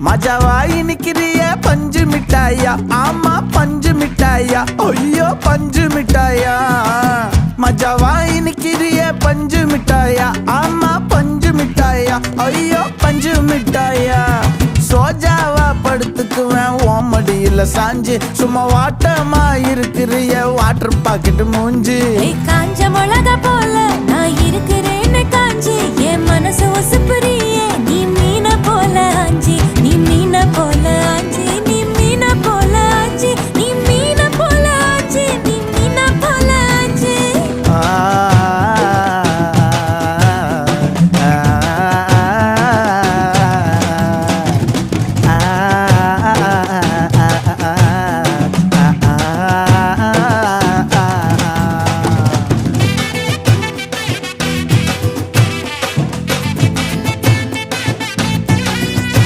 மஜாவா இனிக்கிறிய பஞ்சு மிட்டாயா, ஆமா பஞ்சு மிட்டாயா, ஐயோ பஞ்சு மிட்டாயா. மஜாவா இனிக்கிறிய பஞ்சு மிட்டாயா, ஆமா பஞ்சு மிட்டாயா, ஐயோ பஞ்சு மிட்டாயா. சோஜாவா படுத்துக்குவேன் ஓமடியில சாஞ்சு, சும்மா வாட்டமா இருக்கிறிய வாட்டர் பாக்கெட் மூஞ்சி. காஞ்ச மிளகா போல நான் இருக்கிறேன்னு காஞ்சி என் மனசு ஒசுப்புரி